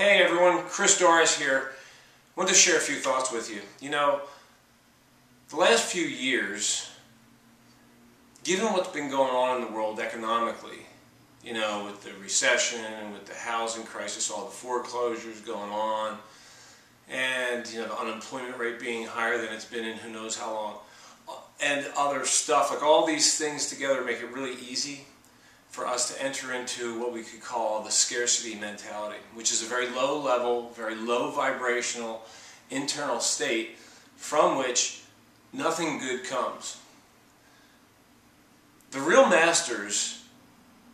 Hey everyone, Dorris here. I wanted to share a few thoughts with you. You know, the last few years, given what's been going on in the world economically, you know, with the recession, with the housing crisis, all the foreclosures going on, and, you know, the unemployment rate being higher than it's been in who knows how long, and other stuff, like all these things together make it really easy for us to enter into what we could call the scarcity mentality, which is a very low level, very low vibrational internal state from which nothing good comes. The real masters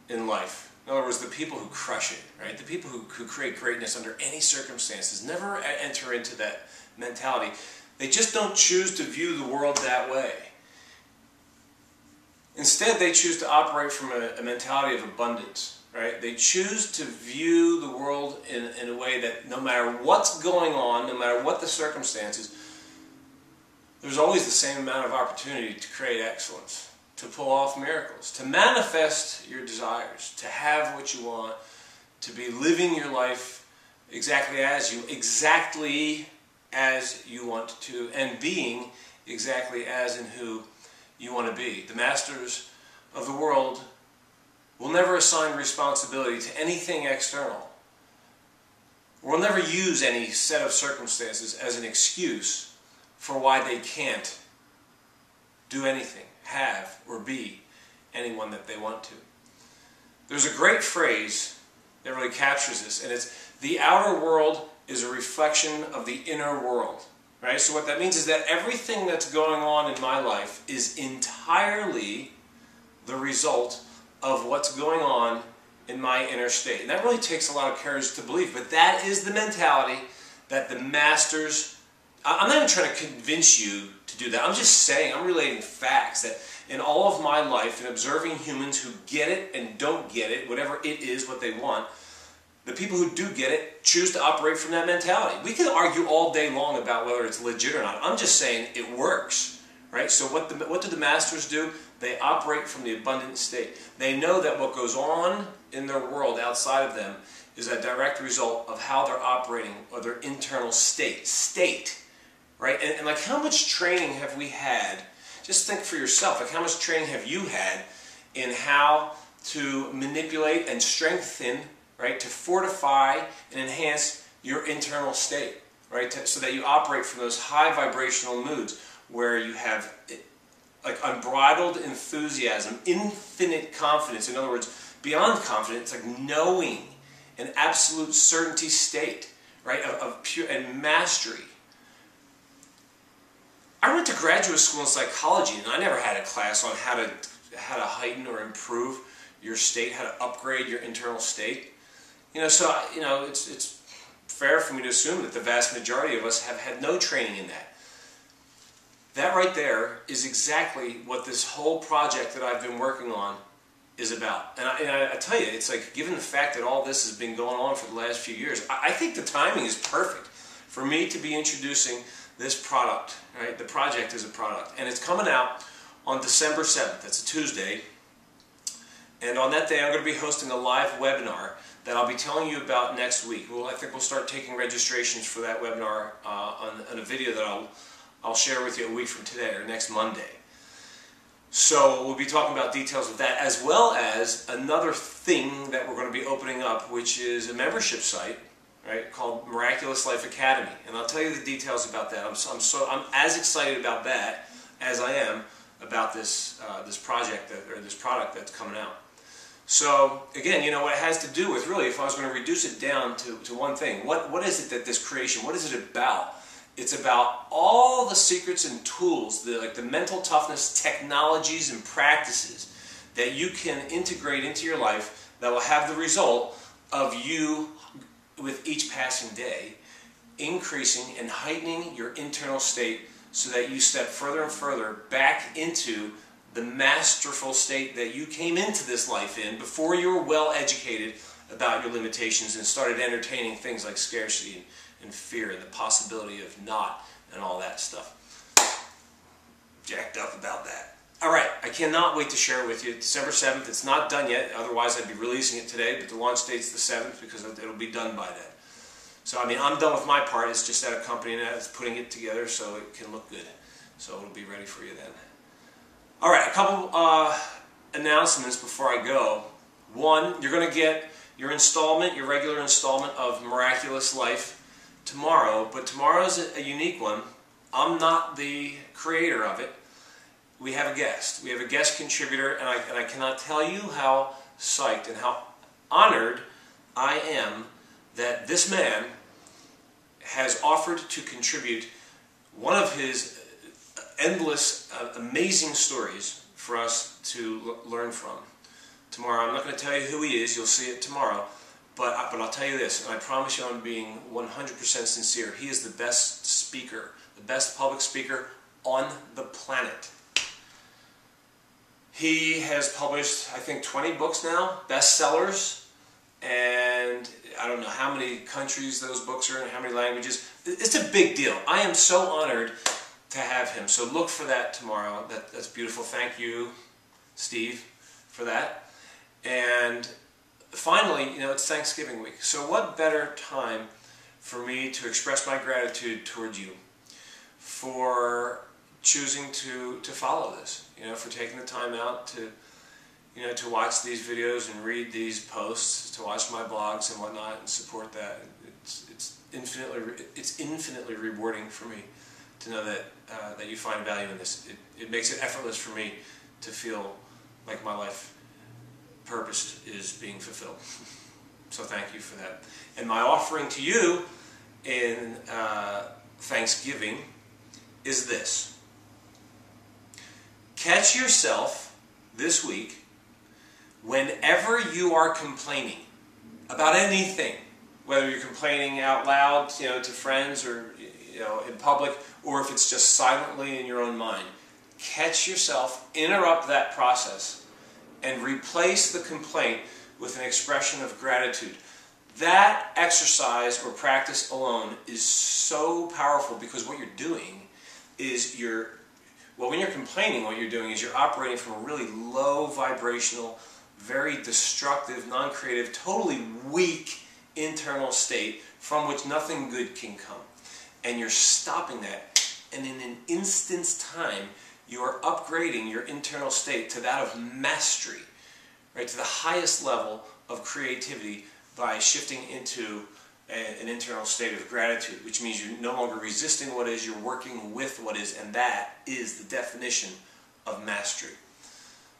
in life, in other words, the people who crush it, right? The people who create greatness under any circumstances, never enter into that mentality. They just don't choose to view the world that way. Instead, they choose to operate from a mentality of abundance, right? They choose to view the world in a way that no matter what's going on, no matter what the circumstances, there's always the same amount of opportunity to create excellence, to pull off miracles, to manifest your desires, to have what you want, to be living your life exactly as you want to, and being exactly as and who you want to be. The masters of the world will never assign responsibility to anything external. Will never use any set of circumstances as an excuse for why they can't do anything, have, or be anyone that they want to. There's a great phrase that really captures this, and it's, the outer world is a reflection of the inner world. Right? So what that means is that everything that's going on in my life is entirely the result of what's going on in my inner state. And that really takes a lot of courage to believe, but that is the mentality that the masters... I'm not even trying to convince you to do that. I'm just saying, I'm relating facts that in all of my life, in observing humans who get it and don't get it, whatever it is, what they want, the people who do get it choose to operate from that mentality. We can argue all day long about whether it's legit or not. I'm just saying it works, right? So what do the masters do? They operate from the abundant state. They know that what goes on in their world outside of them is a direct result of how they're operating, or their internal state, right? And like, how much training have we had? Just think for yourself. Like, how much training have you had in how to manipulate and strengthen, right, to fortify and enhance your internal state, right, so that you operate from those high vibrational moods where you have like unbridled enthusiasm, infinite confidence. In other words, beyond confidence, like knowing, an absolute certainty state, right, of pure and mastery. I went to graduate school in psychology, and I never had a class on how to heighten or improve your state, how to upgrade your internal state. You know, so, you know, it's fair for me to assume that the vast majority of us have had no training in that. That right there is exactly what this whole project that I've been working on is about. And I tell you, it's like, given the fact that all this has been going on for the last few years, I think the timing is perfect for me to be introducing this product, right? The project is a product. And it's coming out on December 7th. That's a Tuesday. And on that day, I'm going to be hosting a live webinar that I'll be telling you about next week. I think we'll start taking registrations for that webinar on a video that I'll share with you a week from today, or next Monday. So we'll be talking about details of that, as well as another thing that we're going to be opening up, which is a membership site, right, called Miraculous Life Academy. And I'll tell you the details about that. I'm as excited about that as I am about this project this product that's coming out. So, again, you know, what it has to do with, really, if I was going to reduce it down to one thing, what is it that this creation, what is it about? It's about all the secrets and tools, like the mental toughness technologies and practices that you can integrate into your life that will have the result of you, with each passing day, increasing and heightening your internal state so that you step further and further back into the masterful state that you came into this life in before you were well educated about your limitations and started entertaining things like scarcity and fear and the possibility of not and all that stuff. Jacked up about that. Alright, I cannot wait to share it with you. December 7th, it's not done yet, otherwise I'd be releasing it today, but the launch date's the 7th because it'll be done by then. So, I mean, I'm done with my part. It's just that accompanying that is putting it together so it can look good. So it'll be ready for you then. All right, a couple announcements before I go. One, you're going to get your installment, your regular installment of Miraculous Life tomorrow, but tomorrow's a unique one. I'm not the creator of it. We have a guest. We have a guest contributor, and I cannot tell you how psyched and how honored I am that this man has offered to contribute one of his endless, amazing stories for us to learn from. Tomorrow, I'm not going to tell you who he is, you'll see it tomorrow, but I'll tell you this, and I promise you I'm being 100% sincere. He is the best speaker, the best public speaker on the planet. He has published, I think, 20 books now, bestsellers, and I don't know how many countries those books are in, how many languages. It's a big deal. I am so honored to have him. So look for that tomorrow. That's beautiful. Thank you, Steve, for that. And finally, you know, it's Thanksgiving week. So what better time for me to express my gratitude towards you for choosing to follow this, you know, for taking the time out to, you know, to watch these videos and read these posts, to watch my blogs and whatnot and support that. It's infinitely rewarding for me to know that that you find value in this. It makes it effortless for me to feel like my life purpose is being fulfilled. So thank you for that. And my offering to you in Thanksgiving is this. Catch yourself this week whenever you are complaining about anything, whether you're complaining out loud, you know, to friends or, you know, in public, or if it's just silently in your own mind. Catch yourself, interrupt that process, and replace the complaint with an expression of gratitude. That exercise or practice alone is so powerful, because what you're doing is when you're complaining, what you're doing is you're operating from a really low vibrational, very destructive, non-creative, totally weak internal state from which nothing good can come. And you're stopping that, and in an instant's time, you are upgrading your internal state to that of mastery, right, to the highest level of creativity by shifting into an internal state of gratitude, which means you're no longer resisting what is, you're working with what is, and that is the definition of mastery.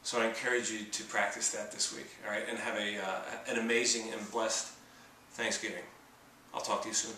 So I encourage you to practice that this week, all right, and have an amazing and blessed Thanksgiving. I'll talk to you soon.